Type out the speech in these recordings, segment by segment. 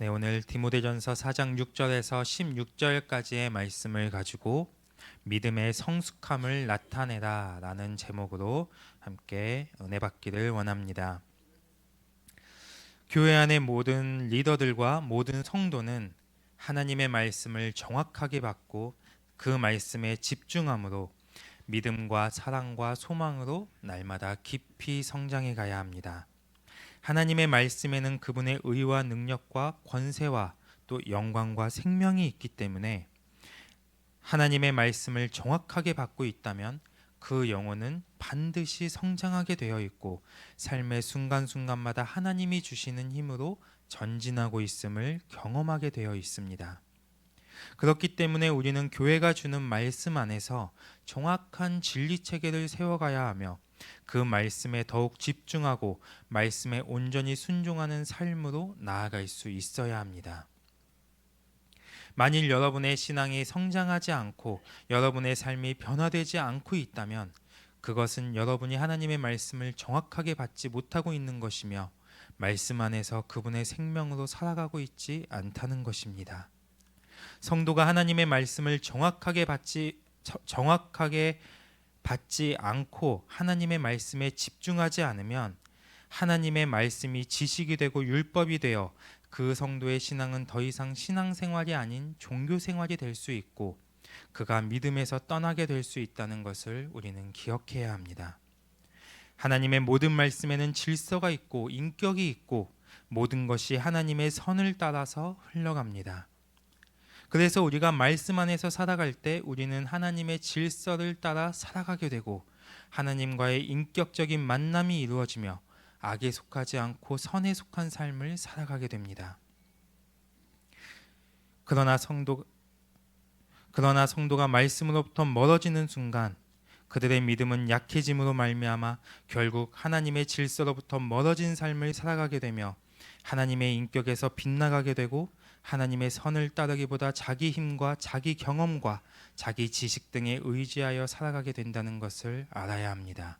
네, 오늘 디모데전서 4장 6절에서 16절까지의 말씀을 가지고 믿음의 성숙함을 나타내라 라는 제목으로 함께 은혜 받기를 원합니다. 교회 안의 모든 리더들과 모든 성도는 하나님의 말씀을 정확하게 받고 그 말씀에 집중함으로 믿음과 사랑과 소망으로 날마다 깊이 성장해 가야 합니다. 하나님의 말씀에는 그분의 의와 능력과 권세와 또 영광과 생명이 있기 때문에 하나님의 말씀을 정확하게 받고 있다면 그 영혼은 반드시 성장하게 되어 있고 삶의 순간순간마다 하나님이 주시는 힘으로 전진하고 있음을 경험하게 되어 있습니다. 그렇기 때문에 우리는 교회가 주는 말씀 안에서 정확한 진리 체계를 세워가야 하며 그 말씀에 더욱 집중하고 말씀에 온전히 순종하는 삶으로 나아갈 수 있어야 합니다. 만일 여러분의 신앙이 성장하지 않고 여러분의 삶이 변화되지 않고 있다면 그것은 여러분이 하나님의 말씀을 정확하게 받지 못하고 있는 것이며 말씀 안에서 그분의 생명으로 살아가고 있지 않다는 것입니다. 성도가 하나님의 말씀을 정확하게 받지 않고 하나님의 말씀에 집중하지 않으면 하나님의 말씀이 지식이 되고 율법이 되어 그 성도의 신앙은 더 이상 신앙생활이 아닌 종교생활이 될 수 있고 그가 믿음에서 떠나게 될 수 있다는 것을 우리는 기억해야 합니다. 하나님의 모든 말씀에는 질서가 있고 인격이 있고 모든 것이 하나님의 선을 따라서 흘러갑니다. 그래서 우리가 말씀 안에서 살아갈 때 우리는 하나님의 질서를 따라 살아가게 되고 하나님과의 인격적인 만남이 이루어지며 악에 속하지 않고 선에 속한 삶을 살아가게 됩니다. 그러나 성도가 말씀으로부터 멀어지는 순간 그들의 믿음은 약해짐으로 말미암아 결국 하나님의 질서로부터 멀어진 삶을 살아가게 되며 하나님의 인격에서 빗나가게 되고 하나님의 선을 따르기보다 자기 힘과 자기 경험과 자기 지식 등에 의지하여 살아가게 된다는 것을 알아야 합니다.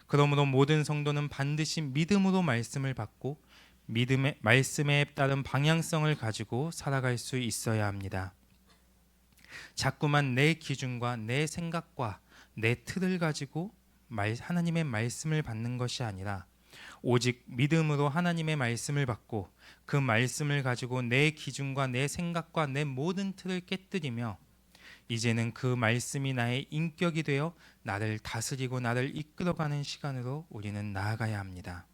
그러므로 모든 성도는 반드시 믿음으로 말씀을 받고 믿음의 말씀에 따른 방향성을 가지고 살아갈 수 있어야 합니다. 자꾸만 내 기준과 내 생각과 내 틀을 가지고 하나님의 말씀을 받는 것이 아니라 오직 믿음으로 하나님의 말씀을 받고 그 말씀을 가지고 내 기준과 내 생각과 내 모든 틀을 깨뜨리며 이제는 그 말씀이 나의 인격이 되어 나를 다스리고 나를 이끌어가는 시간으로 우리는 나아가야 합니다.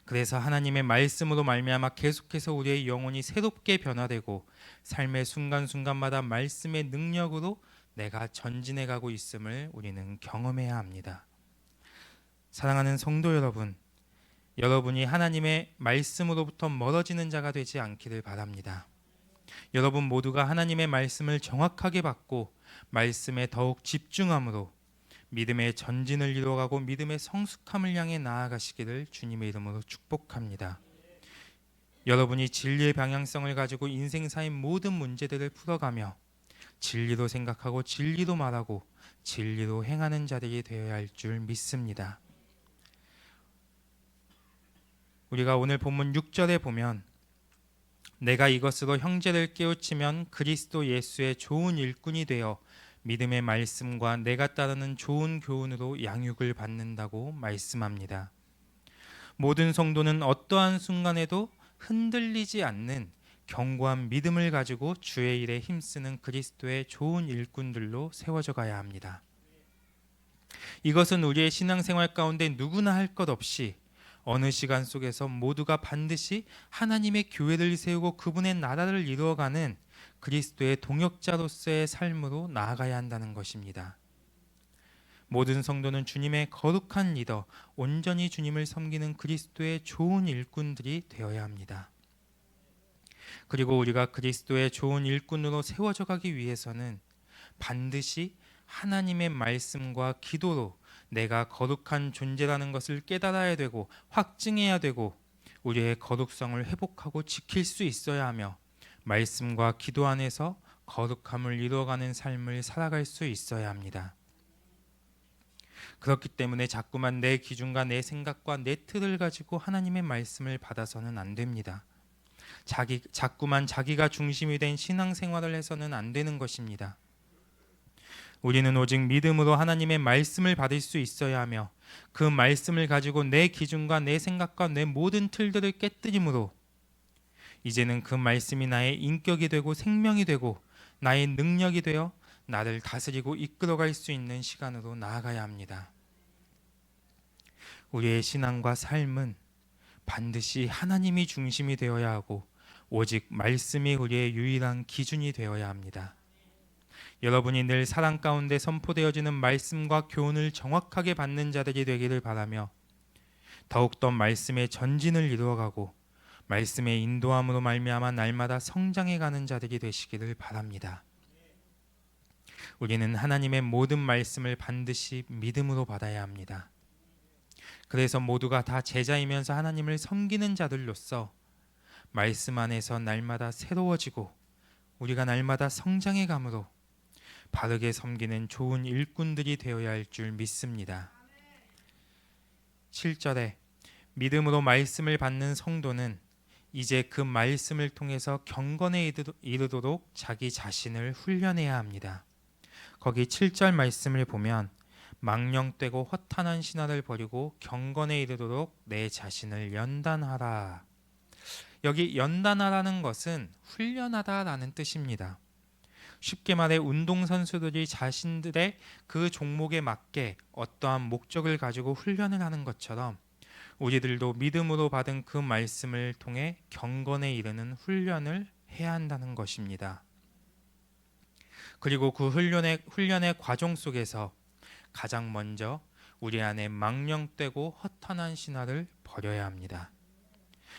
그래서 하나님의 말씀으로 말미암아 계속해서 우리의 영혼이 새롭게 변화되고 삶의 순간순간마다 말씀의 능력으로 내가 전진해 가고 있음을 우리는 경험해야 합니다. 사랑하는 성도 여러분, 여러분이 하나님의 말씀으로부터 멀어지는 자가 되지 않기를 바랍니다. 여러분 모두가 하나님의 말씀을 정확하게 받고 말씀에 더욱 집중함으로 믿음의 전진을 이루어가고 믿음의 성숙함을 향해 나아가시기를 주님의 이름으로 축복합니다. 여러분이 진리의 방향성을 가지고 인생사의 모든 문제들을 풀어가며 진리로 생각하고 진리로 말하고 진리로 행하는 자들이 되어야 할 줄 믿습니다. 우리가 오늘 본문 6절에 보면 내가 이것으로 형제를 깨우치면 그리스도 예수의 좋은 일꾼이 되어 믿음의 말씀과 내가 따르는 좋은 교훈으로 양육을 받는다고 말씀합니다. 모든 성도는 어떠한 순간에도 흔들리지 않는 견고한 믿음을 가지고 주의 일에 힘쓰는 그리스도의 좋은 일꾼들로 세워져 가야 합니다. 이것은 우리의 신앙생활 가운데 누구나 할 것 없이 어느 시간 속에서 모두가 반드시 하나님의 교회를 세우고 그분의 나라를 이루어가는 그리스도의 동역자로서의 삶으로 나아가야 한다는 것입니다. 모든 성도는 주님의 거룩한 리더, 온전히 주님을 섬기는 그리스도의 좋은 일꾼들이 되어야 합니다. 그리고 우리가 그리스도의 좋은 일꾼으로 세워져 가기 위해서는 반드시 하나님의 말씀과 기도로 내가 거룩한 존재라는 것을 깨달아야 되고 확증해야 되고 우리의 거룩성을 회복하고 지킬 수 있어야 하며 말씀과 기도 안에서 거룩함을 이루어가는 삶을 살아갈 수 있어야 합니다. 그렇기 때문에 자꾸만 내 기준과 내 생각과 내 틀을 가지고 하나님의 말씀을 받아서는 안 됩니다. 자꾸만 자기가 중심이 된 신앙생활을 해서는 안 되는 것입니다. 우리는 오직 믿음으로 하나님의 말씀을 받을 수 있어야 하며 그 말씀을 가지고 내 기준과 내 생각과 내 모든 틀들을 깨뜨림으로 이제는 그 말씀이 나의 인격이 되고 생명이 되고 나의 능력이 되어 나를 다스리고 이끌어갈 수 있는 시간으로 나아가야 합니다. 우리의 신앙과 삶은 반드시 하나님이 중심이 되어야 하고 오직 말씀이 우리의 유일한 기준이 되어야 합니다. 여러분이 늘 사랑 가운데 선포되어지는 말씀과 교훈을 정확하게 받는 자들이 되기를 바라며 더욱더 말씀의 전진을 이루어가고 말씀의 인도함으로 말미암아 날마다 성장해가는 자들이 되시기를 바랍니다. 우리는 하나님의 모든 말씀을 반드시 믿음으로 받아야 합니다. 그래서 모두가 다 제자이면서 하나님을 섬기는 자들로서 말씀 안에서 날마다 새로워지고 우리가 날마다 성장해감으로 바르게 섬기는 좋은 일꾼들이 되어야 할 줄 믿습니다. 7절에 믿음으로 말씀을 받는 성도는 이제 그 말씀을 통해서 경건에 이르도록 자기 자신을 훈련해야 합니다. 거기 7절 말씀을 보면 망령되고 허탄한 신화를 버리고 경건에 이르도록 내 자신을 연단하라. 여기 연단하라는 것은 훈련하다라는 뜻입니다. 쉽게 말해 운동선수들이 자신들의 그 종목에 맞게 어떠한 목적을 가지고 훈련을 하는 것처럼 우리들도 믿음으로 받은 그 말씀을 통해 경건에 이르는 훈련을 해야 한다는 것입니다. 그리고 그 훈련의 과정 속에서 가장 먼저 우리 안에 망령되고 허탄한 신화를 버려야 합니다.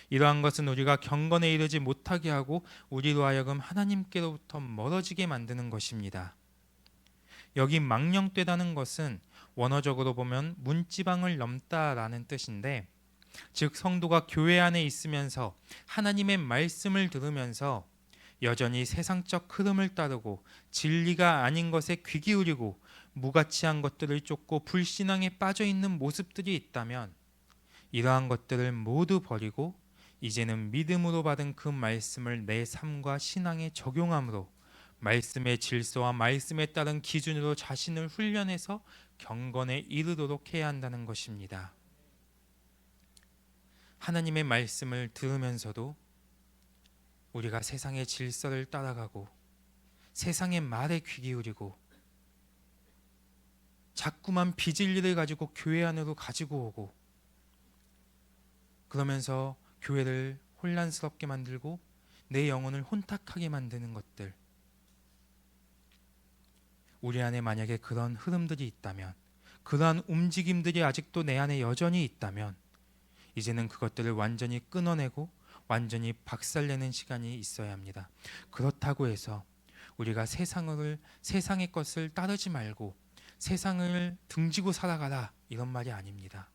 이러한 것은 우리가 경건에 이르지 못하게 하고 우리로 하여금 하나님께로부터 멀어지게 만드는 것입니다. 여기 망령되다는 것은 원어적으로 보면 문지방을 넘다라는 뜻인데, 즉 성도가 교회 안에 있으면서 하나님의 말씀을 들으면서 여전히 세상적 흐름을 따르고 진리가 아닌 것에 귀 기울이고 무가치한 것들을 쫓고 불신앙에 빠져 있는 모습들이 있다면 이러한 것들을 모두 버리고 이제는 믿음으로 받은 그 말씀을 내 삶과 신앙에 적용함으로 말씀의 질서와 말씀에 따른 기준으로 자신을 훈련해서 경건에 이르도록 해야 한다는 것입니다. 하나님의 말씀을 들으면서도 우리가 세상의 질서를 따라가고 세상의 말에 귀 기울이고 자꾸만 비진리를 가지고 교회 안으로 가지고 오고 그러면서 교회를 혼란스럽게 만들고 내 영혼을 혼탁하게 만드는 것들, 우리 안에 만약에 그런 흐름들이 있다면, 그러한 움직임들이 아직도 내 안에 여전히 있다면 이제는 그것들을 완전히 끊어내고 완전히 박살내는 시간이 있어야 합니다. 그렇다고 해서 우리가 세상의 것을 따르지 말고 세상을 등지고 살아가라 이런 말이 아닙니다.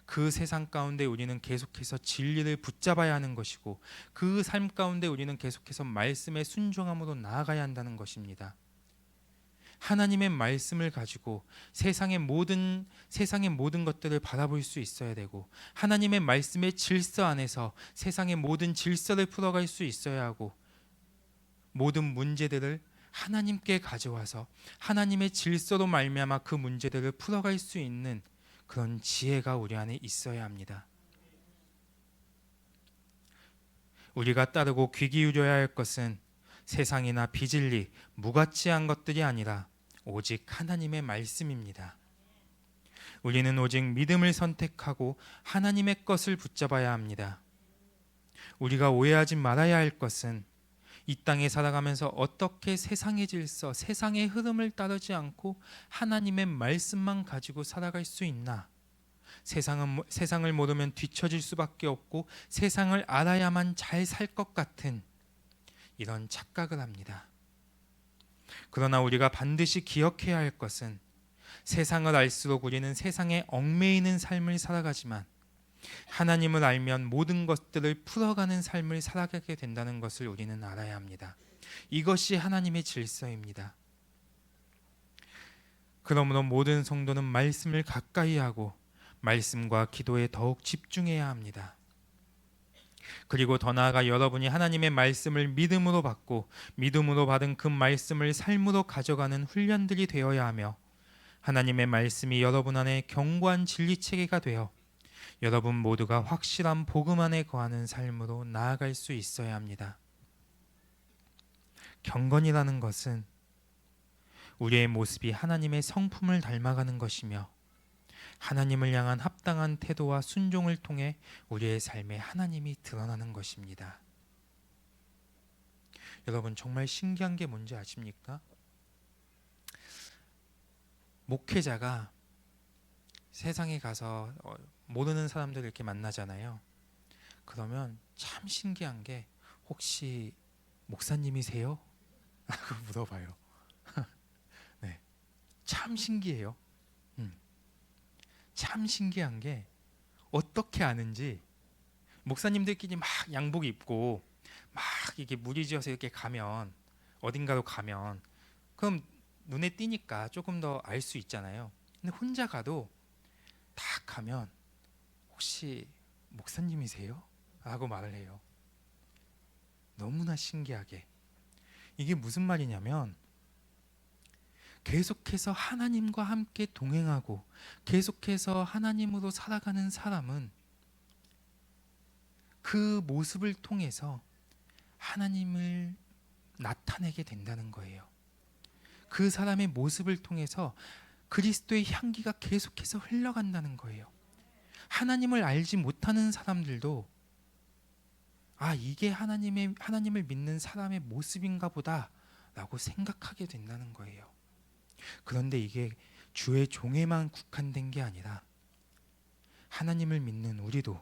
그 세상 가운데 우리는 계속해서 진리를 붙잡아야 하는 것이고 그 삶 가운데 우리는 계속해서 말씀에 순종함으로 나아가야 한다는 것입니다. 하나님의 말씀을 가지고 세상의 모든 것들을 바라볼 수 있어야 되고 하나님의 말씀의 질서 안에서 세상의 모든 질서를 풀어갈 수 있어야 하고 모든 문제들을 하나님께 가져와서 하나님의 질서로 말미암아 그 문제들을 풀어갈 수 있는 그런 지혜가 우리 안에 있어야 합니다. 우리가 따르고 귀 기울여야 할 것은 세상이나 비진리, 무가치한 것들이 아니라 오직 하나님의 말씀입니다. 우리는 오직 믿음을 선택하고 하나님의 것을 붙잡아야 합니다. 우리가 오해하지 말아야 할 것은 이 땅에 살아가면서 어떻게 세상의 질서, 세상의 흐름을 따르지 않고 하나님의 말씀만 가지고 살아갈 수 있나? 세상을 모르면 뒤처질 수밖에 없고 세상을 알아야만 잘 살 것 같은 이런 착각을 합니다. 그러나 우리가 반드시 기억해야 할 것은 세상을 알수록 우리는 세상에 얽매이는 삶을 살아가지만 하나님을 알면 모든 것들을 풀어가는 삶을 살아가게 된다는 것을 우리는 알아야 합니다. 이것이 하나님의 질서입니다. 그러므로 모든 성도는 말씀을 가까이 하고 말씀과 기도에 더욱 집중해야 합니다. 그리고 더 나아가 여러분이 하나님의 말씀을 믿음으로 받고 믿음으로 받은 그 말씀을 삶으로 가져가는 훈련들이 되어야 하며, 하나님의 말씀이 여러분 안에 견고한 진리 체계가 되어 여러분 모두가 확실한 복음 안에 거하는 삶으로 나아갈 수 있어야 합니다. 경건이라는 것은 우리의 모습이 하나님의 성품을 닮아가는 것이며, 하나님을 향한 합당한 태도와 순종을 통해 우리의 삶에 하나님이 드러나는 것입니다. 여러분, 정말 신기한 게 뭔지 아십니까? 목회자가 세상에 가서 모르는 사람들을 이렇게 만나잖아요. 그러면 참 신기한 게, 혹시 목사님이세요? 라고 물어봐요. 네, 참 신기해요. 참 신기한 게, 어떻게 아는지, 목사님들끼리 막 양복 입고 막 이게 무리지어서 이렇게 가면, 어딘가로 가면 그럼 눈에 띄니까 조금 더 알 수 있잖아요. 근데 혼자 가도 딱 가면 혹시 목사님이세요? 라고 말을 해요. 너무나 신기하게. 이게 무슨 말이냐면, 계속해서 하나님과 함께 동행하고 계속해서 하나님으로 살아가는 사람은 그 모습을 통해서 하나님을 나타내게 된다는 거예요. 그 사람의 모습을 통해서 그리스도의 향기가 계속해서 흘러간다는 거예요. 하나님을 알지 못하는 사람들도 이게 하나님을 믿는 사람의 모습인가 보다라고 생각하게 된다는 거예요. 그런데 이게 주의 종에만 국한된 게 아니라, 하나님을 믿는 우리도,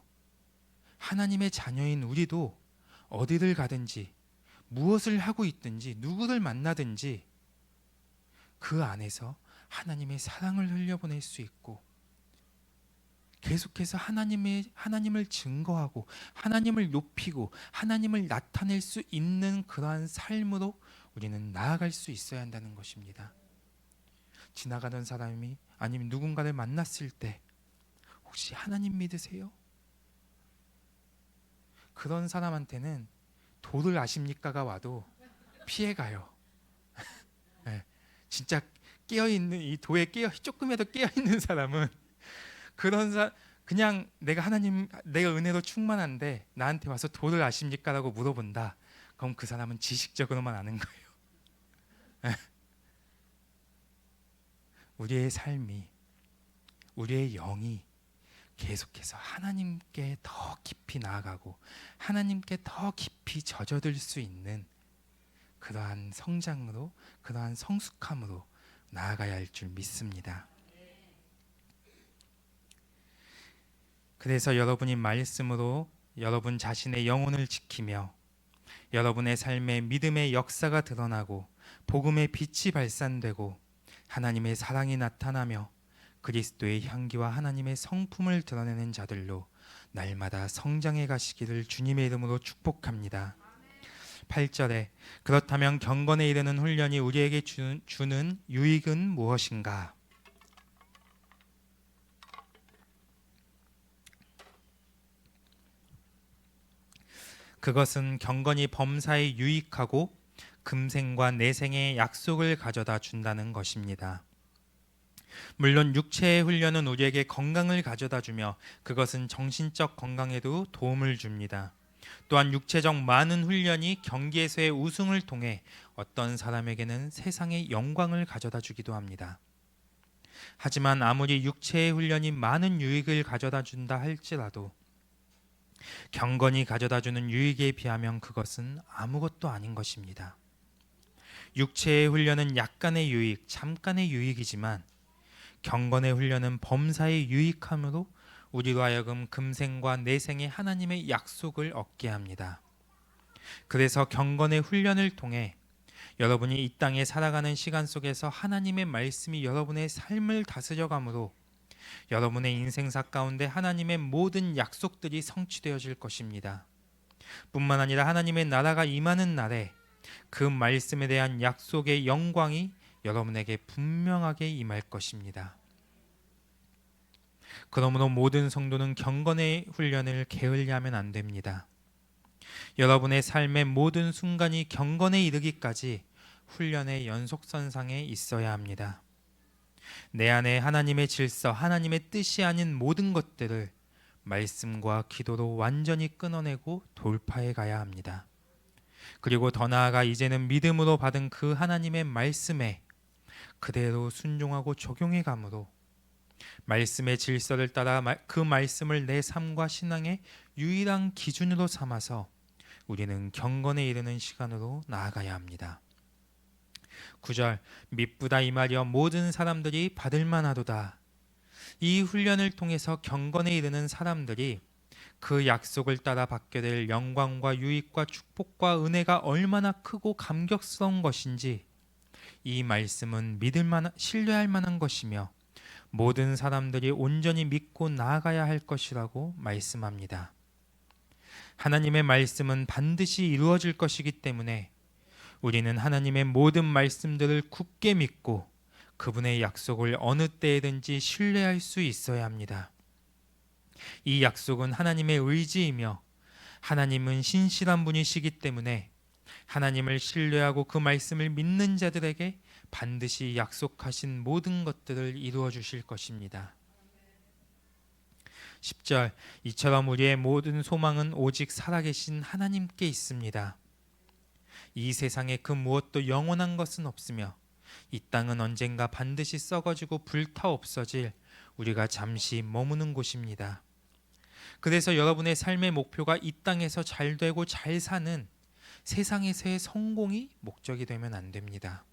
하나님의 자녀인 우리도 어디를 가든지 무엇을 하고 있든지 누구를 만나든지 그 안에서 하나님의 사랑을 흘려보낼 수 있고, 계속해서 하나님을 증거하고 하나님을 높이고 하나님을 나타낼 수 있는 그러한 삶으로 우리는 나아갈 수 있어야 한다는 것입니다. 지나가던 사람이 아니면 누군가를 만났을 때, 혹시 하나님 믿으세요? 그런 사람한테는 도를 아십니까가 와도 피해가요. 네, 진짜 깨어있는, 이 도에 조금이라도 깨어있는 사람은 그냥 내가 은혜로 충만한데 나한테 와서 도를 아십니까라고 물어본다. 그럼 그 사람은 지식적으로만 아는 거예요. 우리의 삶이, 우리의 영이 계속해서 하나님께 더 깊이 나아가고 하나님께 더 깊이 젖어들 수 있는 그러한 성장으로, 그러한 성숙함으로 나아가야 할 줄 믿습니다. 그래서 여러분이 말씀으로 여러분 자신의 영혼을 지키며 여러분의 삶에 믿음의 역사가 드러나고 복음의 빛이 발산되고 하나님의 사랑이 나타나며 그리스도의 향기와 하나님의 성품을 드러내는 자들로 날마다 성장해 가시기를 주님의 이름으로 축복합니다. 8절에 그렇다면 경건에 이르는 훈련이 우리에게 주는 유익은 무엇인가? 그것은 경건이 범사에 유익하고 금생과 내생의 약속을 가져다 준다는 것입니다. 물론 육체의 훈련은 우리에게 건강을 가져다 주며 그것은 정신적 건강에도 도움을 줍니다. 또한 육체적 많은 훈련이 경기에서의 우승을 통해 어떤 사람에게는 세상의 영광을 가져다 주기도 합니다. 하지만 아무리 육체의 훈련이 많은 유익을 가져다 준다 할지라도 경건이 가져다 주는 유익에 비하면 그것은 아무것도 아닌 것입니다. 육체의 훈련은 약간의 유익, 잠깐의 유익이지만 경건의 훈련은 범사의 유익함으로 우리로 하여금 금생과 내생의 하나님의 약속을 얻게 합니다. 그래서 경건의 훈련을 통해 여러분이 이 땅에 살아가는 시간 속에서 하나님의 말씀이 여러분의 삶을 다스려가므로 여러분의 인생사 가운데 하나님의 모든 약속들이 성취되어질 것입니다. 뿐만 아니라 하나님의 나라가 임하는 날에 그 말씀에 대한 약속의 영광이 여러분에게 분명하게 임할 것입니다. 그러므로 모든 성도는 경건의 훈련을 게을리하면 안 됩니다. 여러분의 삶의 모든 순간이 경건에 이르기까지 훈련의 연속선상에 있어야 합니다. 내 안에 하나님의 질서, 하나님의 뜻이 아닌 모든 것들을 말씀과 기도로 완전히 끊어내고 돌파해 가야 합니다. 그리고 더 나아가 이제는 믿음으로 받은 그 하나님의 말씀에 그대로 순종하고 적용해 감으로 말씀의 질서를 따라 그 말씀을 내 삶과 신앙의 유일한 기준으로 삼아서 우리는 경건에 이르는 시간으로 나아가야 합니다. 9절 미쁘다 이 말이여 모든 사람들이 받을 만하도다. 이 훈련을 통해서 경건에 이르는 사람들이 그 약속을 따라 받게 될 영광과 유익과 축복과 은혜가 얼마나 크고 감격스러운 것인지 이 말씀은 신뢰할 만한 것이며 모든 사람들이 온전히 믿고 나아가야 할 것이라고 말씀합니다. 하나님의 말씀은 반드시 이루어질 것이기 때문에 우리는 하나님의 모든 말씀들을 굳게 믿고 그분의 약속을 어느 때에든지 신뢰할 수 있어야 합니다. 이 약속은 하나님의 의지이며 하나님은 신실한 분이시기 때문에 하나님을 신뢰하고 그 말씀을 믿는 자들에게 반드시 약속하신 모든 것들을 이루어 주실 것입니다. 10절 이처럼 우리의 모든 소망은 오직 살아계신 하나님께 있습니다. 이 세상에 그 무엇도 영원한 것은 없으며 이 땅은 언젠가 반드시 썩어지고 불타 없어질 우리가 잠시 머무는 곳입니다. 그래서 여러분의 삶의 목표가 이 땅에서 잘 되고 잘 사는 세상에서의 성공이 목적이 되면 안 됩니다.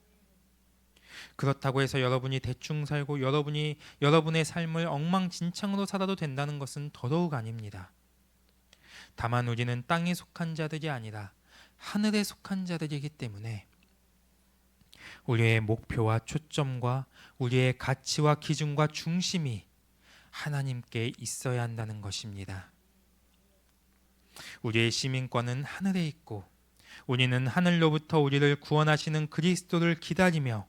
그렇다고 해서 여러분이 대충 살고 여러분의 삶을 엉망진창으로 살아도 된다는 것은 더더욱 아닙니다. 다만 우리는 땅에 속한 자들이 아니라 하늘에 속한 자들이기 때문에 우리의 목표와 초점과 우리의 가치와 기준과 중심이 하나님께 있어야 한다는 것입니다. 우리의 시민권은 하늘에 있고 우리는 하늘로부터 우리를 구원하시는 그리스도를 기다리며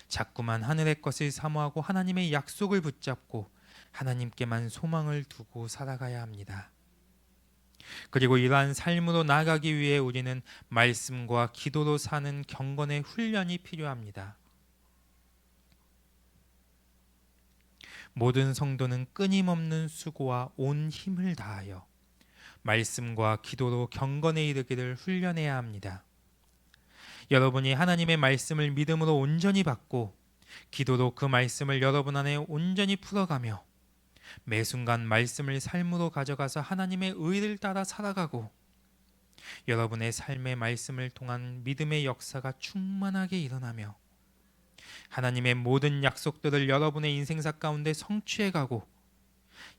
자꾸만 하늘의 것을 사모하고 하나님의 약속을 붙잡고 하나님께만 소망을 두고 살아가야 합니다. 그리고 이러한 삶으로 나아가기 위해 우리는 말씀과 기도로 사는 경건의 훈련이 필요합니다. 모든 성도는 끊임없는 수고와 온 힘을 다하여 말씀과 기도로 경건에 이르기를 훈련해야 합니다. 여러분이 하나님의 말씀을 믿음으로 온전히 받고 기도로 그 말씀을 여러분 안에 온전히 풀어가며 매 순간 말씀을 삶으로 가져가서 하나님의 의를 따라 살아가고 여러분의 삶의 말씀을 통한 믿음의 역사가 충만하게 일어나며 하나님의 모든 약속들을 여러분의 인생사 가운데 성취해가고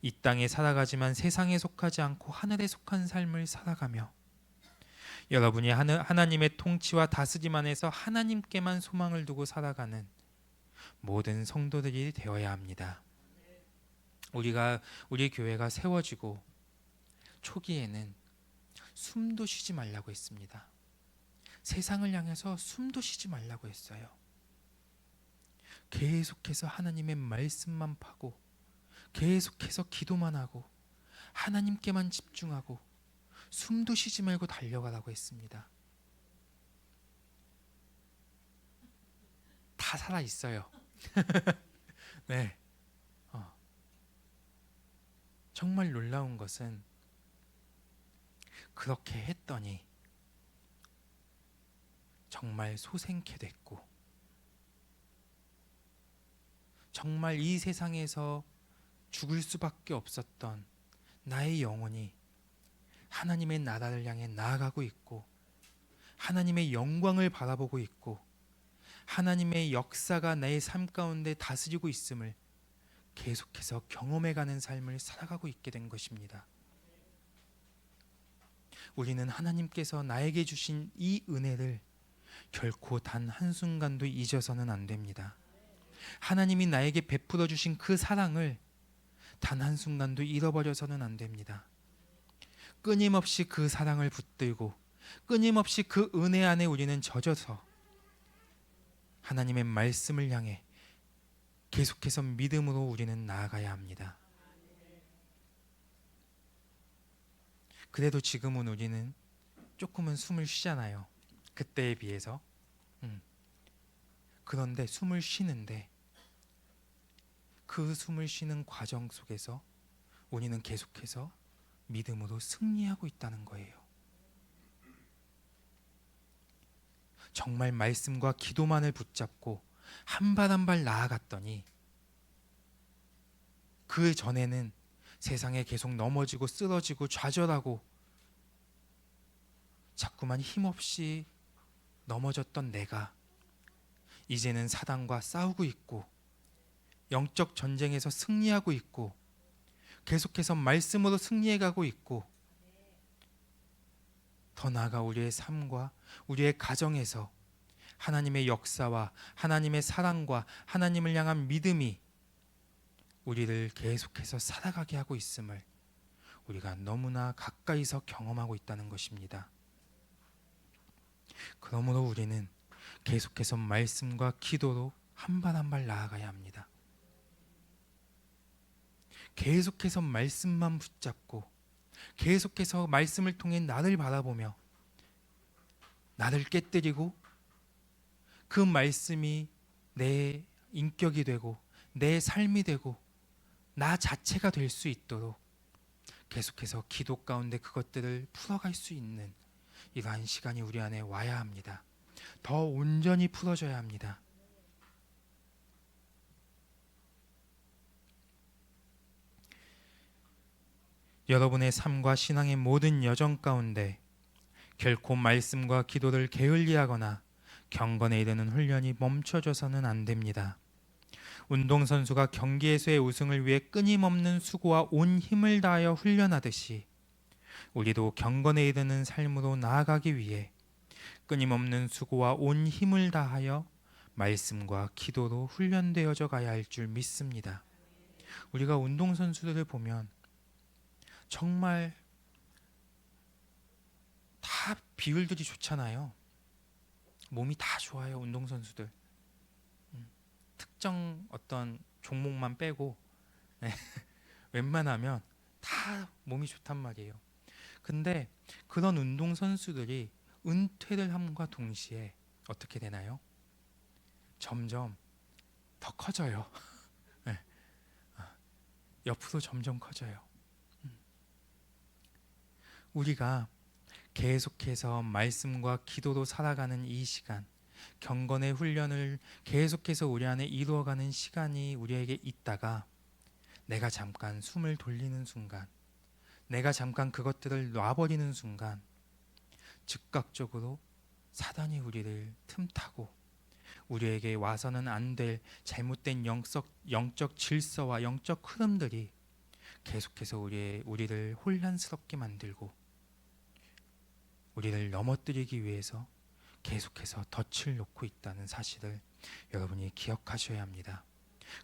이 땅에 살아가지만 세상에 속하지 않고 하늘에 속한 삶을 살아가며 여러분이 하나님의 통치와 다스림 안에서 하나님께만 소망을 두고 살아가는 모든 성도들이 되어야 합니다. 우리 교회가 세워지고 초기에는 숨도 쉬지 말라고 했습니다. 세상을 향해서 숨도 쉬지 말라고 했어요. 계속해서 하나님의 말씀만 파고 계속해서 기도만 하고 하나님께만 집중하고 숨도 쉬지 말고 달려가라고 했습니다. 다 살아 있어요. 네. 정말 놀라운 것은 그렇게 했더니 정말 소생케 됐고 정말 이 세상에서 죽을 수밖에 없었던 나의 영혼이 하나님의 나라를 향해 나아가고 있고 하나님의 영광을 바라보고 있고 하나님의 역사가 내 삶 가운데 다스리고 있음을 계속해서 경험해가는 삶을 살아가고 있게 된 것입니다. 우리는 하나님께서 나에게 주신 이 은혜를 결코 단 한순간도 잊어서는 안 됩니다. 하나님이 나에게 베풀어 주신 그 사랑을 단 한순간도 잃어버려서는 안 됩니다. 끊임없이 그 사랑을 붙들고 끊임없이 그 은혜 안에 우리는 젖어서 하나님의 말씀을 향해 계속해서 믿음으로 우리는 나아가야 합니다. 그래도 지금은 우리는 조금은 숨을 쉬잖아요. 그때에 비해서. 그런데 숨을 쉬는데 그 숨을 쉬는 과정 속에서 우리는 계속해서 믿음으로 승리하고 있다는 거예요. 정말 말씀과 기도만을 붙잡고 한 발 한 발 나아갔더니 그 전에는 세상에 계속 넘어지고 쓰러지고 좌절하고 자꾸만 힘없이 넘어졌던 내가 이제는 사단과 싸우고 있고 영적 전쟁에서 승리하고 있고 계속해서 말씀으로 승리해가고 있고 더 나아가 우리의 삶과 우리의 가정에서 하나님의 역사와 하나님의 사랑과 하나님을 향한 믿음이 우리를 계속해서 살아가게 하고 있음을 우리가 너무나 가까이서 경험하고 있다는 것입니다. 그러므로 우리는 계속해서 말씀과 기도로 한 발 한 발 나아가야 합니다. 계속해서 말씀만 붙잡고 계속해서 말씀을 통해 나를 바라보며 나를 깨뜨리고 그 말씀이 내 인격이 되고 내 삶이 되고 나 자체가 될 수 있도록 계속해서 기도 가운데 그것들을 풀어갈 수 있는 이러한 시간이 우리 안에 와야 합니다. 더 온전히 풀어져야 합니다. 여러분의 삶과 신앙의 모든 여정 가운데 결코 말씀과 기도를 게을리하거나 경건에 이르는 훈련이 멈춰져서는 안 됩니다. 운동선수가 경기에서의 우승을 위해 끊임없는 수고와 온 힘을 다하여 훈련하듯이 우리도 경건에 이르는 삶으로 나아가기 위해 끊임없는 수고와 온 힘을 다하여 말씀과 기도로 훈련되어져 가야 할 줄 믿습니다. 우리가 운동선수들을 보면 정말 다 비율들이 좋잖아요. 몸이 다 좋아요. 운동선수들 특정 어떤 종목만 빼고 웬만하면 다 몸이 좋단 말이에요. 근데 그런 운동선수들이 은퇴를 함과 동시에 어떻게 되나요? 점점 더 커져요. 옆으로 점점 커져요. 우리가 계속해서 말씀과 기도로 살아가는 이 시간, 경건의 훈련을 계속해서 우리 안에 이루어가는 시간이 우리에게 있다가 내가 잠깐 숨을 돌리는 순간, 내가 잠깐 그것들을 놔버리는 순간 즉각적으로 사단이 우리를 틈타고 우리에게 와서는 안 될 잘못된 영적 질서와 영적 흐름들이 계속해서 우리를 혼란스럽게 만들고 우리를 넘어뜨리기 위해서 계속해서 덫을 놓고 있다는 사실을 여러분이 기억하셔야 합니다.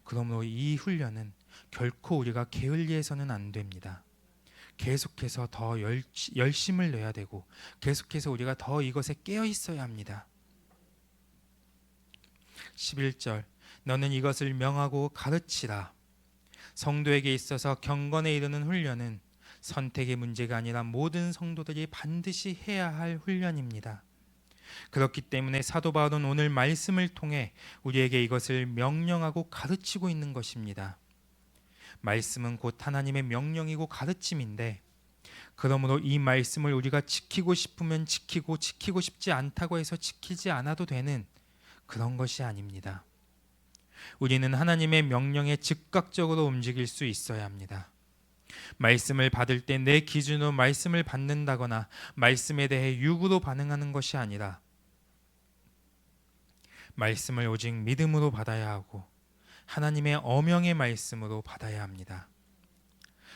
그러므로 이 훈련은 결코 우리가 게을리해서는 안 됩니다. 계속해서 더 열심을 내야 되고 계속해서 우리가 더 이것에 깨어 있어야 합니다. 11절 너는 이것을 명하고 가르치라. 성도에게 있어서 경건에 이르는 훈련은 선택의 문제가 아니라 모든 성도들이 반드시 해야 할 훈련입니다. 그렇기 때문에 사도 바울은 오늘 말씀을 통해 우리에게 이것을 명령하고 가르치고 있는 것입니다. 말씀은 곧 하나님의 명령이고 가르침인데 그러므로 이 말씀을 우리가 지키고 싶으면 지키고 지키고 싶지 않다고 해서 지키지 않아도 되는 그런 것이 아닙니다. 우리는 하나님의 명령에 즉각적으로 움직일 수 있어야 합니다. 말씀을 받을 때 내 기준으로 말씀을 받는다거나 말씀에 대해 육으로 반응하는 것이 아니라 말씀을 오직 믿음으로 받아야 하고 하나님의 어명의 말씀으로 받아야 합니다.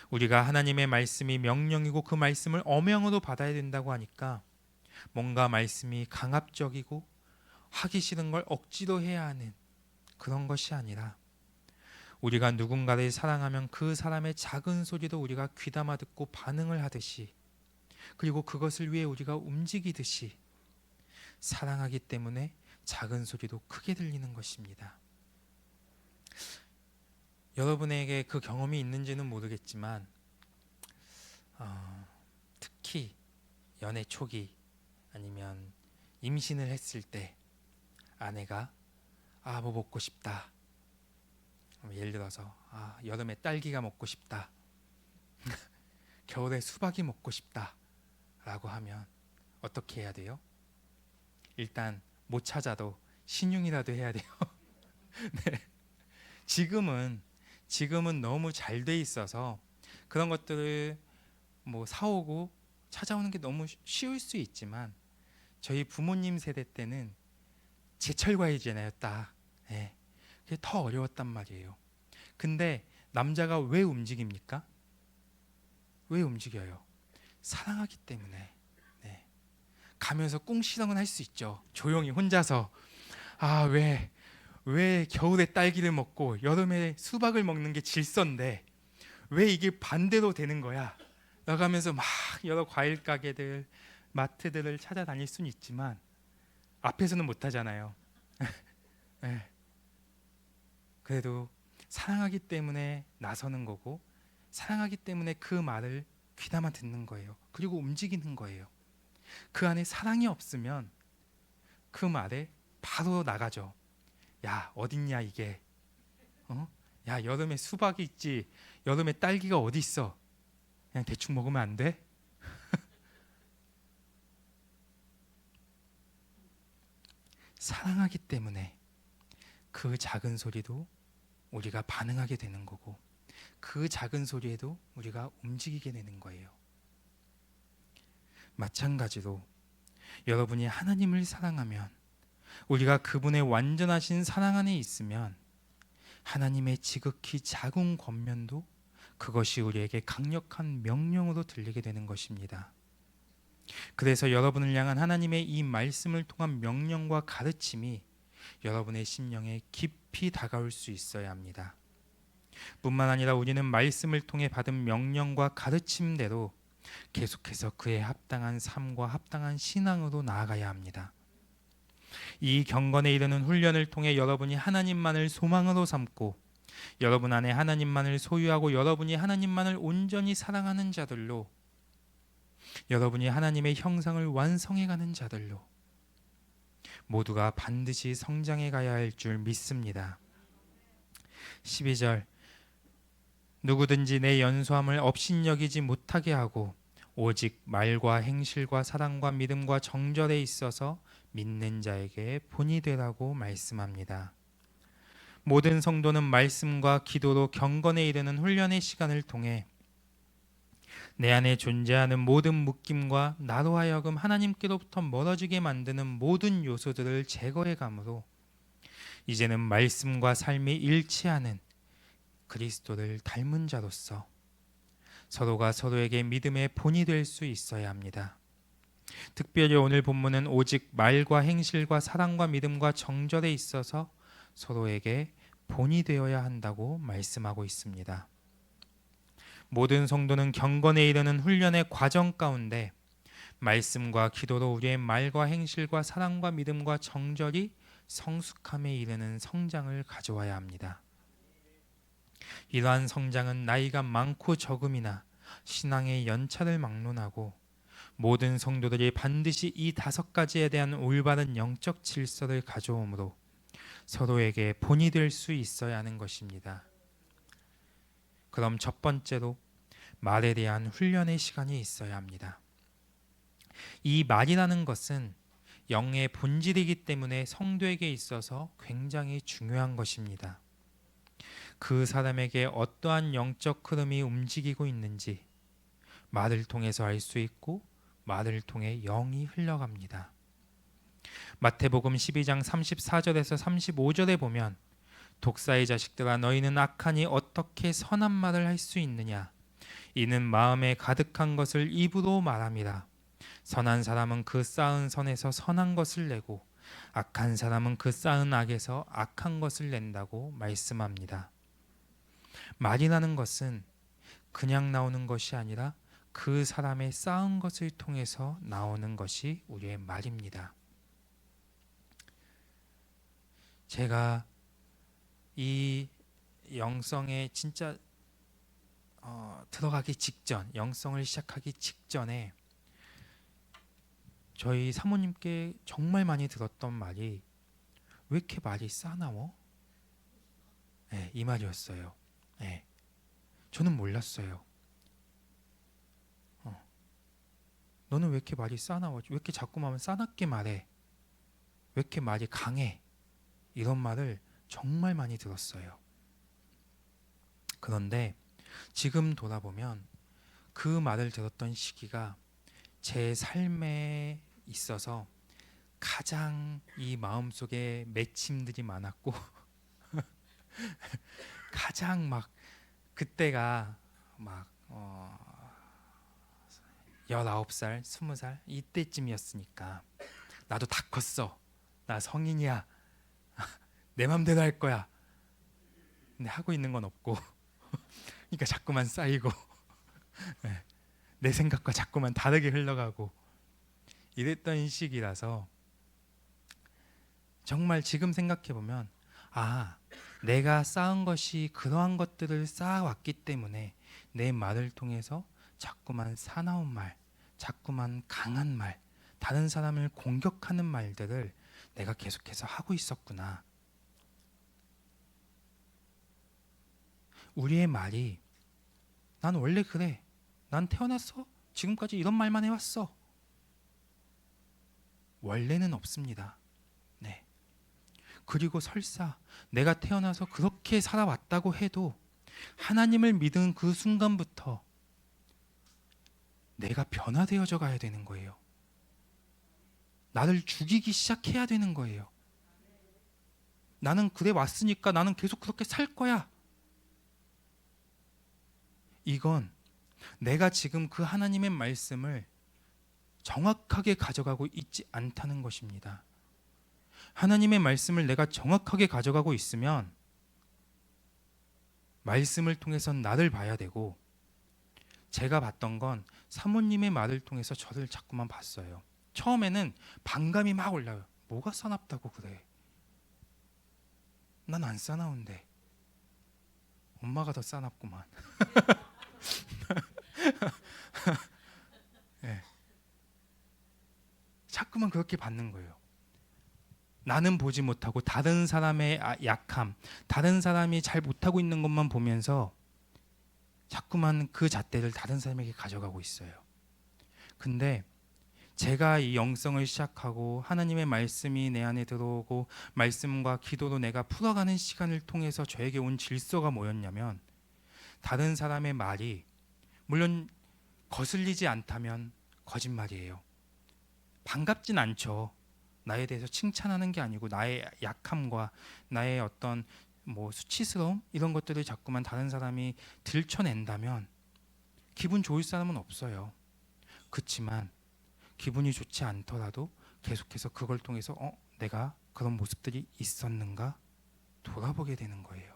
우리가 하나님의 말씀이 명령이고 그 말씀을 어명으로 받아야 된다고 하니까 뭔가 말씀이 강압적이고 하기 싫은 걸 억지로 해야 하는 그런 것이 아니라 우리가 누군가를 사랑하면 그 사람의 작은 소리도 우리가 귀담아 듣고 반응을 하듯이 그리고 그것을 위해 우리가 움직이듯이 사랑하기 때문에 작은 소리도 크게 들리는 것입니다. 여러분에게 그 경험이 있는지는 모르겠지만 특히 연애 초기 아니면 임신을 했을 때 아내가 뭐 먹고 싶다, 예를 들어서 여름에 딸기가 먹고 싶다, 겨울에 수박이 먹고 싶다 라고 하면 어떻게 해야 돼요? 일단 못 찾아도 신용이라도 해야 돼요. 네. 지금은 너무 잘 돼 있어서 그런 것들을 사오고 찾아오는 게 너무 쉬울 수 있지만 저희 부모님 세대 때는 제철 과일이잖아요, 딱. 네. 그게 더 어려웠단 말이에요. 근데 남자가 왜 움직입니까? 왜 움직여요? 사랑하기 때문에. 네. 가면서 꿍시렁은 할 수 있죠. 조용히 혼자서 왜 겨울에 딸기를 먹고 여름에 수박을 먹는 게 질서인데 왜 이게 반대로 되는 거야? 나가면서 막 여러 과일 가게들, 마트들을 찾아다닐 수는 있지만 앞에서는 못 하잖아요. 네. 그래도 사랑하기 때문에 나서는 거고 사랑하기 때문에 그 말을 귀담아 듣는 거예요. 그리고 움직이는 거예요. 그 안에 사랑이 없으면 그 말에 바로 나가죠. 야, 어딨냐 이게? 야, 여름에 수박이 있지. 여름에 딸기가 어디 있어? 그냥 대충 먹으면 안 돼? 사랑하기 때문에 그 작은 소리도 우리가 반응하게 되는 거고 그 작은 소리에도 우리가 움직이게 되는 거예요. 마찬가지로 여러분이 하나님을 사랑하면 우리가 그분의 완전하신 사랑 안에 있으면 하나님의 지극히 작은 권면도 그것이 우리에게 강력한 명령으로 들리게 되는 것입니다. 그래서 여러분을 향한 하나님의 이 말씀을 통한 명령과 가르침이 여러분의 심령에 깊이 다가올 수 있어야 합니다. 뿐만 아니라 우리는 말씀을 통해 받은 명령과 가르침대로 계속해서 그에 합당한 삶과 합당한 신앙으로 나아가야 합니다. 이 경건에 이르는 훈련을 통해 여러분이 하나님만을 소망으로 삼고 여러분 안에 하나님만을 소유하고 여러분이 하나님만을 온전히 사랑하는 자들로 여러분이 하나님의 형상을 완성해가는 자들로 모두가 반드시 성장해 가야 할 줄 믿습니다. 12절 누구든지 내 연소함을 업신여기지 못하게 하고 오직 말과 행실과 사랑과 믿음과 정절에 있어서 믿는 자에게 본이 되라고 말씀합니다. 모든 성도는 말씀과 기도로 경건에 이르는 훈련의 시간을 통해 내 안에 존재하는 모든 묶임과 나로 하여금 하나님께로부터 멀어지게 만드는 모든 요소들을 제거해 가므로 이제는 말씀과 삶이 일치하는 그리스도를 닮은 자로서 서로가 서로에게 믿음의 본이 될 수 있어야 합니다. 특별히 오늘 본문은 오직 말과 행실과 사랑과 믿음과 정절에 있어서 서로에게 본이 되어야 한다고 말씀하고 있습니다. 모든 성도는 경건에 이르는 훈련의 과정 가운데 말씀과 기도로 우리의 말과 행실과 사랑과 믿음과 정절이 성숙함에 이르는 성장을 가져와야 합니다. 이러한 성장은 나이가 많고 적음이나 신앙의 연차를 막론하고 모든 성도들이 반드시 이 5가지에 대한 올바른 영적 질서를 가져오므로 서로에게 본이 될 수 있어야 하는 것입니다. 그럼 첫 번째로 말에 대한 훈련의 시간이 있어야 합니다. 이 말이라는 것은 영의 본질이기 때문에 성도에게 있어서 굉장히 중요한 것입니다. 그 사람에게 어떠한 영적 흐름이 움직이고 있는지 말을 통해서 알 수 있고 말을 통해 영이 흘러갑니다. 마태복음 12장 34절에서 35절에 보면 독사의 자식들아 너희는 악하니 어떻게 선한 말을 할 수 있느냐 이는 마음에 가득한 것을 입으로 말함이라. 선한 사람은 그 쌓은 선에서 선한 것을 내고 악한 사람은 그 쌓은 악에서 악한 것을 낸다고 말씀합니다. 말이라는 것은 그냥 나오는 것이 아니라 그 사람의 쌓은 것을 통해서 나오는 것이 우리의 말입니다. 제가 이 영성에 진짜 들어가기 직전, 영성을 시작하기 직전에 저희 사모님께 정말 많이 들었던 말이 왜 이렇게 말이 싸나워? 네, 이 말이었어요. 네, 저는 몰랐어요. 너는 왜 이렇게 말이 싸나워? 왜 이렇게 자꾸만 싸납게 말해? 왜 이렇게 말이 강해? 이런 말을 정말 많이 들었어요. 그런데 지금 돌아보면 그 말을 들었던 시기가 제 삶에 있어서 가장 이 마음속에 맺힘들이 많았고 가장 막 그때가 막 19살, 20살 이때쯤이었으니까 나도 다 컸어. 나 성인이야. 내 맘대로 할 거야. 근데 하고 있는 건 없고 그러니까 자꾸만 쌓이고 내 생각과 자꾸만 다르게 흘러가고 이랬던 시기라서 정말 지금 생각해보면 내가 쌓은 것이 그러한 것들을 쌓아왔기 때문에 내 말을 통해서 자꾸만 사나운 말, 자꾸만 강한 말, 다른 사람을 공격하는 말들을 내가 계속해서 하고 있었구나. 우리의 말이 난 원래 그래. 난 태어났어. 지금까지 이런 말만 해왔어. 원래는 없습니다. 네. 그리고 설사 내가 태어나서 그렇게 살아왔다고 해도 하나님을 믿은 그 순간부터 내가 변화되어져 가야 되는 거예요. 나를 죽이기 시작해야 되는 거예요. 나는 그래 왔으니까 나는 계속 그렇게 살 거야. 이건 내가 지금 그 하나님의 말씀을 정확하게 가져가고 있지 않다는 것입니다. 하나님의 말씀을 내가 정확하게 가져가고 있으면 말씀을 통해서 나를 봐야 되고, 제가 봤던 건 사모님의 말을 통해서 저를 자꾸만 봤어요. 처음에는 반감이 막 올라요. 뭐가 싸납다고 그래? 난 안 싸나운데. 엄마가 더 싸납구만. 네. 자꾸만 그렇게 받는 거예요. 나는 보지 못하고 다른 사람의 약함, 다른 사람이 잘 못하고 있는 것만 보면서 자꾸만 그 잣대를 다른 사람에게 가져가고 있어요. 근데 제가 이 영성을 시작하고 하나님의 말씀이 내 안에 들어오고 말씀과 기도로 내가 풀어가는 시간을 통해서 저에게 온 질서가 뭐였냐면, 다른 사람의 말이 물론 거슬리지 않다면 거짓말이에요. 반갑진 않죠. 나에 대해서 칭찬하는 게 아니고 나의 약함과 나의 어떤 수치스러움 이런 것들을 자꾸만 다른 사람이 들춰낸다면 기분 좋을 사람은 없어요. 그렇지만 기분이 좋지 않더라도 계속해서 그걸 통해서 내가 그런 모습들이 있었는가 돌아보게 되는 거예요.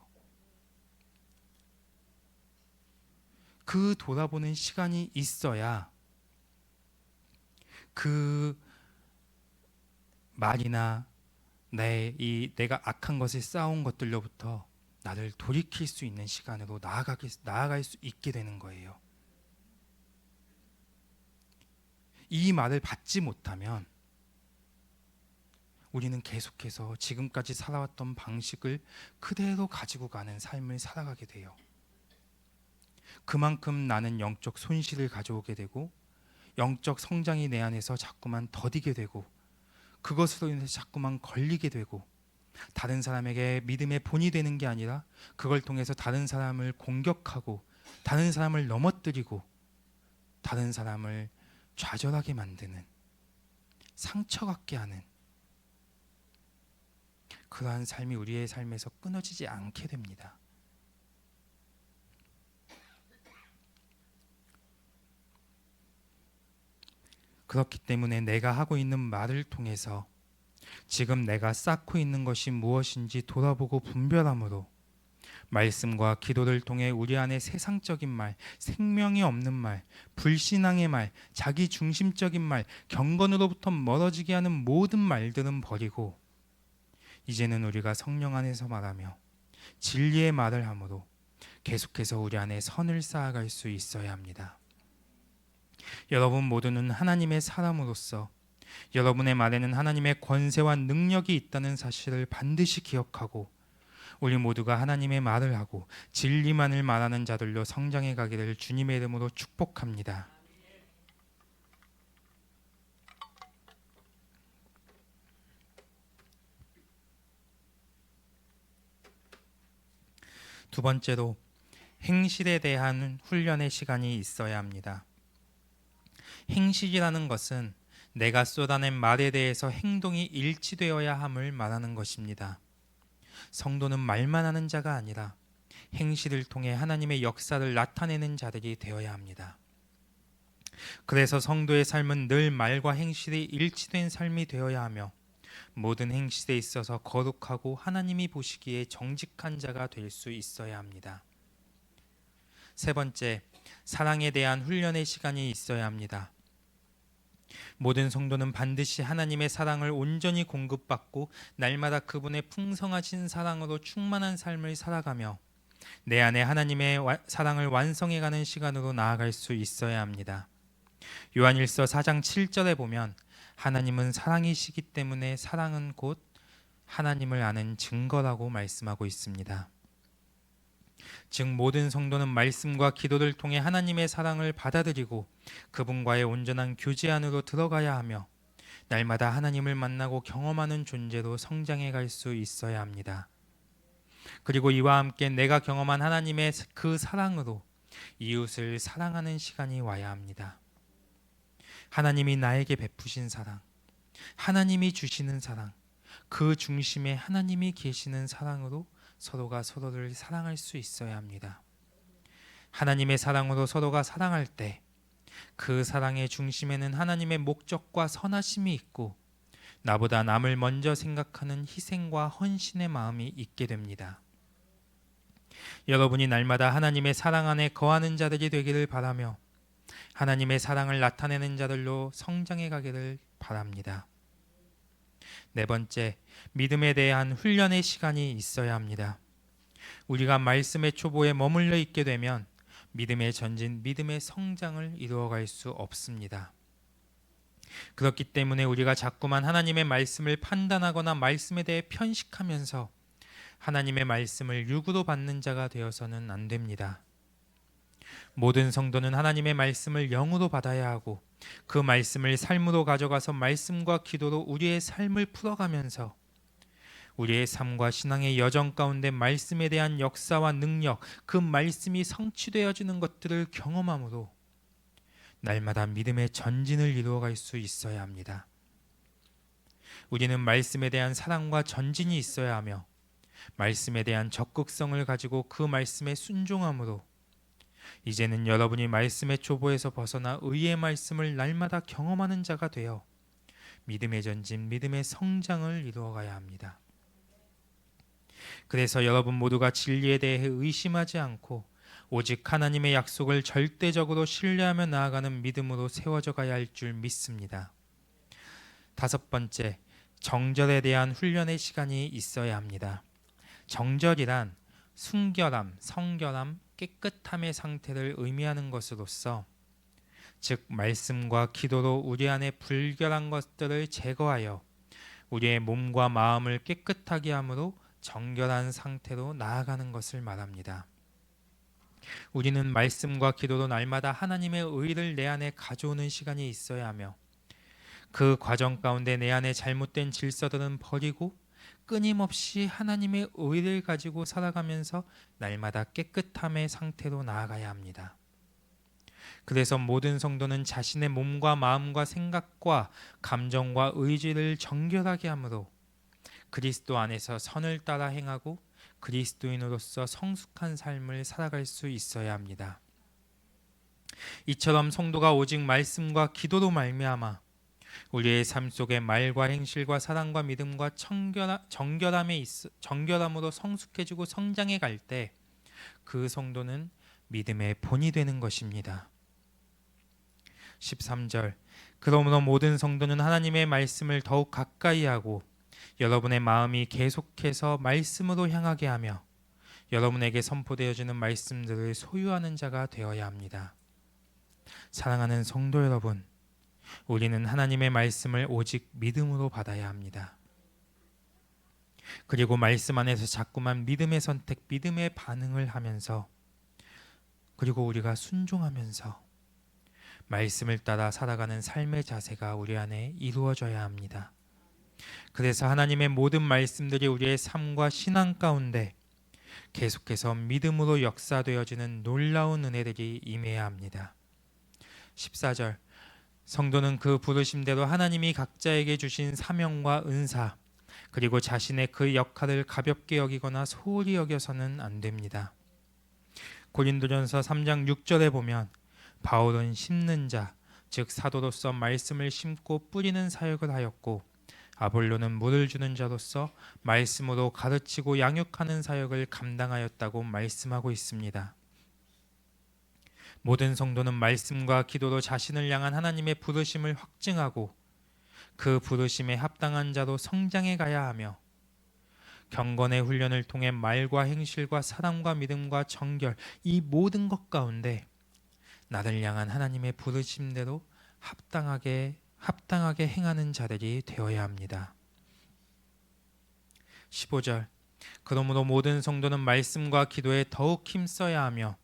그 돌아보는 시간이 있어야 그 말이나 내가 악한 것을 쌓아온 것들로부터 나를 돌이킬 수 있는 시간으로 나아갈 수 있게 되는 거예요. 이 말을 받지 못하면 우리는 계속해서 지금까지 살아왔던 방식을 그대로 가지고 가는 삶을 살아가게 돼요. 그만큼 나는 영적 손실을 가져오게 되고 영적 성장이 내 안에서 자꾸만 더디게 되고 그것으로 인해서 자꾸만 걸리게 되고 다른 사람에게 믿음의 본이 되는 게 아니라 그걸 통해서 다른 사람을 공격하고 다른 사람을 넘어뜨리고 다른 사람을 좌절하게 만드는, 상처받게 하는 그러한 삶이 우리의 삶에서 끊어지지 않게 됩니다. 그렇기 때문에 내가 하고 있는 말을 통해서 지금 내가 쌓고 있는 것이 무엇인지 돌아보고 분별함으로 말씀과 기도를 통해 우리 안에 세상적인 말, 생명이 없는 말, 불신앙의 말, 자기 중심적인 말, 경건으로부터 멀어지게 하는 모든 말들은 버리고 이제는 우리가 성령 안에서 말하며 진리의 말을 함으로 계속해서 우리 안에 선을 쌓아갈 수 있어야 합니다. 여러분 모두는 하나님의 사람으로서 여러분의 말에는 하나님의 권세와 능력이 있다는 사실을 반드시 기억하고 우리 모두가 하나님의 말을 하고 진리만을 말하는 자들로 성장해 가기를 주님의 이름으로 축복합니다. 두 번째로 행실에 대한 훈련의 시간이 있어야 합니다. 행실이라는 것은 내가 쏟아낸 말에 대해서 행동이 일치되어야 함을 말하는 것입니다. 성도는 말만 하는 자가 아니라 행실을 통해 하나님의 역사를 나타내는 자들이 되어야 합니다. 그래서 성도의 삶은 늘 말과 행실이 일치된 삶이 되어야 하며 모든 행실에 있어서 거룩하고 하나님이 보시기에 정직한 자가 될 수 있어야 합니다. 세 번째, 사랑에 대한 훈련의 시간이 있어야 합니다. 모든 성도는 반드시 하나님의 사랑을 온전히 공급받고 날마다 그분의 풍성하신 사랑으로 충만한 삶을 살아가며 내 안에 하나님의 사랑을 완성해가는 시간으로 나아갈 수 있어야 합니다. 요한일서 4장 7절에 보면 하나님은 사랑이시기 때문에 사랑은 곧 하나님을 아는 증거라고 말씀하고 있습니다. 즉 모든 성도는 말씀과 기도를 통해 하나님의 사랑을 받아들이고 그분과의 온전한 교제 안으로 들어가야 하며 날마다 하나님을 만나고 경험하는 존재로 성장해 갈 수 있어야 합니다. 그리고 이와 함께 내가 경험한 하나님의 그 사랑으로 이웃을 사랑하는 시간이 와야 합니다. 하나님이 나에게 베푸신 사랑, 하나님이 주시는 사랑, 그 중심에 하나님이 계시는 사랑으로 서로가 서로를 사랑할 수 있어야 합니다. 하나님의 사랑으로 서로가 사랑할 때 그 사랑의 중심에는 하나님의 목적과 선하심이 있고 나보다 남을 먼저 생각하는 희생과 헌신의 마음이 있게 됩니다. 여러분이 날마다 하나님의 사랑 안에 거하는 자들이 되기를 바라며 하나님의 사랑을 나타내는 자들로 성장해 가기를 바랍니다. 네 번째, 믿음에 대한 훈련의 시간이 있어야 합니다. 우리가 말씀의 초보에 머물러 있게 되면 믿음의 전진, 믿음의 성장을 이루어갈 수 없습니다. 그렇기 때문에 우리가 자꾸만 하나님의 말씀을 판단하거나 말씀에 대해 편식하면서 하나님의 말씀을 육으로 받는 자가 되어서는 안 됩니다. 모든 성도는 하나님의 말씀을 영으로 받아야 하고 그 말씀을 삶으로 가져가서 말씀과 기도로 우리의 삶을 풀어가면서 우리의 삶과 신앙의 여정 가운데 말씀에 대한 역사와 능력, 그 말씀이 성취되어지는 것들을 경험함으로 날마다 믿음의 전진을 이루어갈 수 있어야 합니다. 우리는 말씀에 대한 사랑과 전진이 있어야 하며 말씀에 대한 적극성을 가지고 그 말씀에 순종함으로 이제는 여러분이 말씀의 초보에서 벗어나 의의 말씀을 날마다 경험하는 자가 되어 믿음의 전진, 믿음의 성장을 이루어가야 합니다. 그래서 여러분 모두가 진리에 대해 의심하지 않고 오직 하나님의 약속을 절대적으로 신뢰하며 나아가는 믿음으로 세워져 가야 할 줄 믿습니다. 다섯 번째, 정절에 대한 훈련의 시간이 있어야 합니다. 정절이란 순결함, 성결함, 깨끗함의 상태를 의미하는 것으로서 즉 말씀과 기도로 우리 안에 불결한 것들을 제거하여 우리의 몸과 마음을 깨끗하게 함으로 정결한 상태로 나아가는 것을 말합니다. 우리는 말씀과 기도로 날마다 하나님의 의를 내 안에 가져오는 시간이 있어야 하며 그 과정 가운데 내 안에 잘못된 질서들은 버리고 끊임없이 하나님의 의를 가지고 살아가면서 날마다 깨끗함의 상태로 나아가야 합니다. 그래서 모든 성도는 자신의 몸과 마음과 생각과 감정과 의지를 정결하게 함으로 그리스도 안에서 선을 따라 행하고 그리스도인으로서 성숙한 삶을 살아갈 수 있어야 합니다. 이처럼 성도가 오직 말씀과 기도로 말미암아 우리의 삶 속에 말과 행실과 사랑과 믿음과 정결함으로 성숙해지고 성장해 갈 때 그 성도는 믿음의 본이 되는 것입니다. 13절, 그러므로 모든 성도는 하나님의 말씀을 더욱 가까이 하고 여러분의 마음이 계속해서 말씀으로 향하게 하며 여러분에게 선포되어지는 말씀들을 소유하는 자가 되어야 합니다. 사랑하는 성도 여러분, 우리는 하나님의 말씀을 오직 믿음으로 받아야 합니다. 그리고 말씀 안에서 자꾸만 믿음의 선택, 믿음의 반응을 하면서, 그리고 우리가 순종하면서 말씀을 따라 살아가는 삶의 자세가 우리 안에 이루어져야 합니다. 그래서 하나님의 모든 말씀들이 우리의 삶과 신앙 가운데 계속해서 믿음으로 역사되어지는 놀라운 은혜들이 임해야 합니다. 14절, 성도는 그 부르심대로 하나님이 각자에게 주신 사명과 은사, 그리고 자신의 그 역할을 가볍게 여기거나 소홀히 여겨서는 안 됩니다. 고린도전서 3장 6절에 보면 바울은 심는 자, 즉 사도로서 말씀을 심고 뿌리는 사역을 하였고, 아볼로는 물을 주는 자로서 말씀으로 가르치고 양육하는 사역을 감당하였다고 말씀하고 있습니다. 모든 성도는 말씀과 기도로 자신을 향한 하나님의 부르심을 확증하고 그 부르심에 합당한 자로 성장해 가야 하며, 경건의 훈련을 통해 말과 행실과 사랑과 믿음과 정결, 이 모든 것 가운데 나를 향한 하나님의 부르심대로 합당하게 행하는 자들이 되어야 합니다. 15절, 그러므로 모든 성도는 말씀과 기도에 더욱 힘써야 하며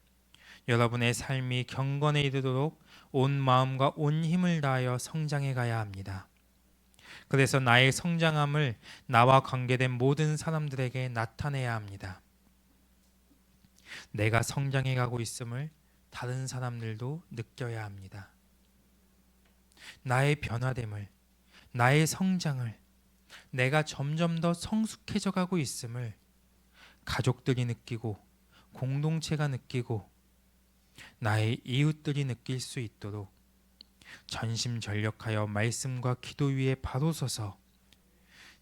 여러분의 삶이 경건에 이르도록 온 마음과 온 힘을 다하여 성장해 가야 합니다. 그래서 나의 성장함을 나와 관계된 모든 사람들에게 나타내야 합니다. 내가 성장해 가고 있음을 다른 사람들도 느껴야 합니다. 나의 변화됨을, 나의 성장을, 내가 점점 더 성숙해져 가고 있음을 가족들이 느끼고 공동체가 느끼고 나의 이웃들이 느낄 수 있도록 전심전력하여 말씀과 기도 위에 바로 서서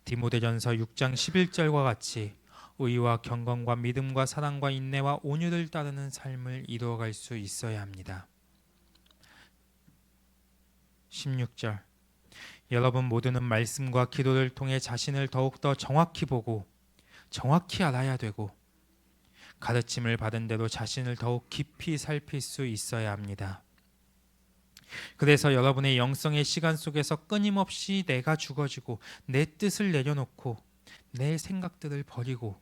디모데전서 6장 11절과 같이 의와 경건과 믿음과 사랑과 인내와 온유를 따르는 삶을 이루어갈 수 있어야 합니다. 16절, 여러분 모두는 말씀과 기도를 통해 자신을 더욱더 정확히 보고 정확히 알아야 되고 가르침을 받은 대로 자신을 더욱 깊이 살필 수 있어야 합니다. 그래서 여러분의 영성의 시간 속에서 끊임없이 내가 죽어지고 내 뜻을 내려놓고 내 생각들을 버리고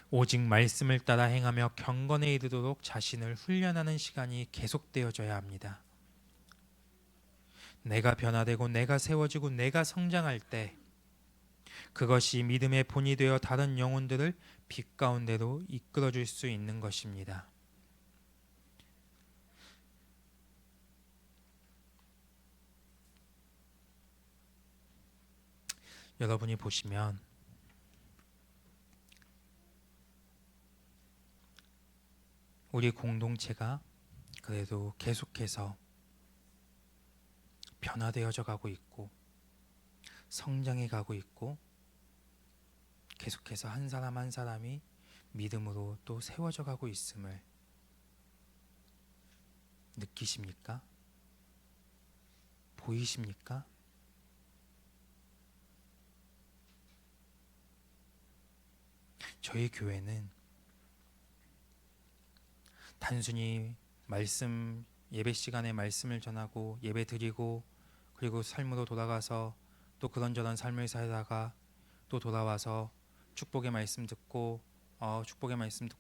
오직 말씀을 따라 행하며 경건에 이르도록 자신을 훈련하는 시간이 계속되어져야 합니다. 내가 변화되고 내가 세워지고 내가 성장할 때 그것이 믿음의 본이 되어 다른 영혼들을 빛 가운데로 이끌어줄 수 있는 것입니다. 여러분이 보시면 우리 공동체가 그래도 계속해서 변화되어져 가고 있고 성장해 가고 있고 계속해서 한 사람 한 사람이 믿음으로 또 세워져 가고 있음을 느끼십니까? 보이십니까? 저희 교회는 단순히 말씀 예배 시간에 말씀을 전하고 예배 드리고 그리고 삶으로 돌아가서 또 그런저런 삶을 살다가 또 돌아와서 축복의 말씀 듣고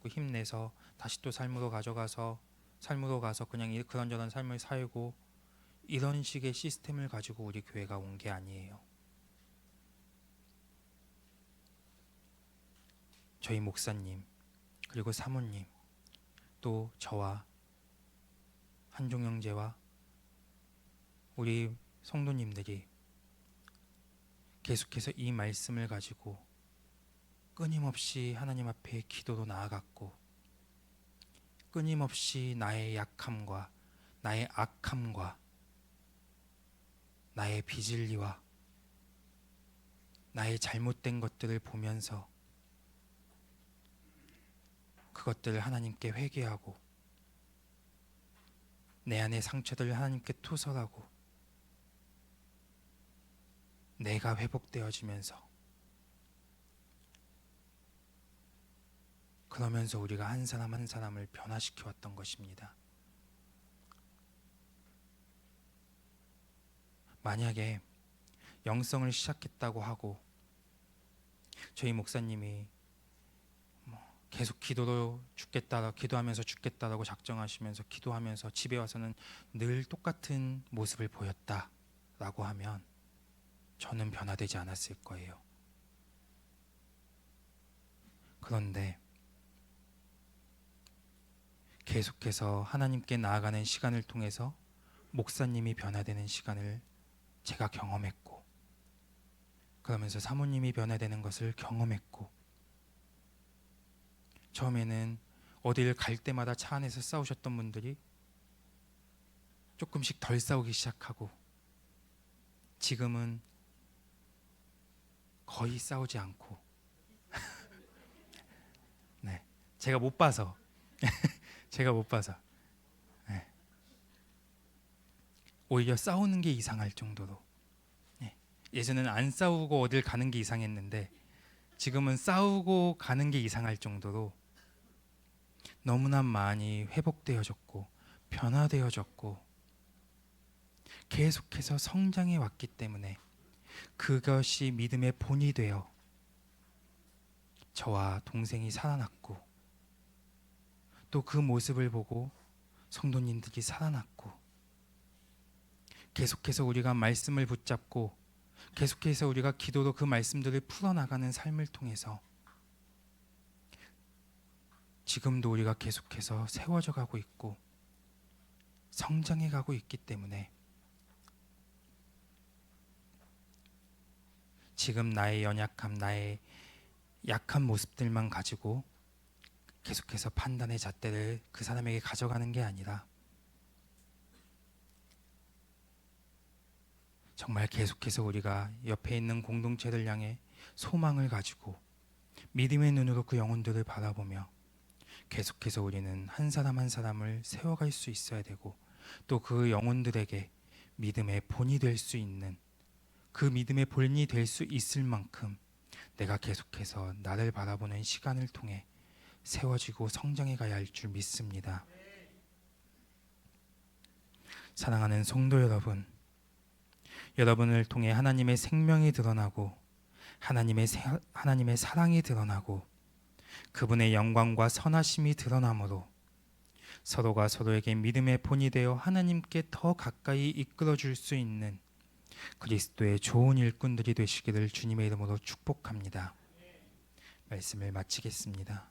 힘내서 다시 또 삶으로 가서 그냥 그런저런 삶을 살고 이런 식의 시스템을 가지고 우리 교회가 온 게 아니에요. 저희 목사님 그리고 사모님 또 저와 한종 형제와 우리 성도님들이 계속해서 이 말씀을 가지고 끊임없이 하나님 앞에 기도로 나아갔고 끊임없이 나의 약함과 나의 악함과 나의 비질리와 나의 잘못된 것들을 보면서 그것들을 하나님께 회개하고 내 안의 상처들을 하나님께 토설하고 내가 회복되어지면서, 그러면서 우리가 한 사람 한 사람을 변화시켜 왔던 것입니다. 만약에 영성을 시작했다고 하고 저희 목사님이 계속 기도하면서 죽겠다라고 작정하시면서 기도하면서 집에 와서는 늘 똑같은 모습을 보였다라고 하면 저는 변화되지 않았을 거예요. 그런데 계속해서 하나님께 나아가는 시간을 통해서 목사님이 변화되는 시간을 제가 경험했고, 그러면서 사모님이 변화되는 것을 경험했고, 처음에는 어딜 갈 때마다 차 안에서 싸우셨던 분들이 조금씩 덜 싸우기 시작하고, 지금은 거의 싸우지 않고 네, 제가 못 봐서 네, 오히려 싸우는 게 이상할 정도로, 네, 예전에는 안 싸우고 어딜 가는 게 이상했는데 지금은 싸우고 가는 게 이상할 정도로 너무나 많이 회복되어졌고 변화되어졌고 계속해서 성장해 왔기 때문에 그것이 믿음의 본이 되어 저와 동생이 살아났고, 또 그 모습을 보고 성도님들이 살아났고, 계속해서 우리가 말씀을 붙잡고 계속해서 우리가 기도로 그 말씀들을 풀어나가는 삶을 통해서 지금도 우리가 계속해서 세워져 가고 있고 성장해 가고 있기 때문에 지금 나의 연약함, 나의 약한 모습들만 가지고 계속해서 판단의 잣대를 그 사람에게 가져가는 게 아니라 정말 계속해서 우리가 옆에 있는 공동체를 향해 소망을 가지고 믿음의 눈으로 그 영혼들을 바라보며 계속해서 우리는 한 사람 한 사람을 세워갈 수 있어야 되고, 또 그 영혼들에게 믿음의 본이 될 수 있는, 그 믿음의 본이 될 수 있을 만큼 내가 계속해서 나를 바라보는 시간을 통해 세워지고 성장해 가야 할 줄 믿습니다. 사랑하는 성도 여러분, 여러분을 통해 하나님의 생명이 드러나고 하나님의 사랑이 드러나고 그분의 영광과 선하심이 드러나므로 서로가 서로에게 믿음의 본이 되어 하나님께 더 가까이 이끌어 줄 수 있는 그리스도의 좋은 일꾼들이 되시기를 주님의 이름으로 축복합니다. 말씀을 마치겠습니다.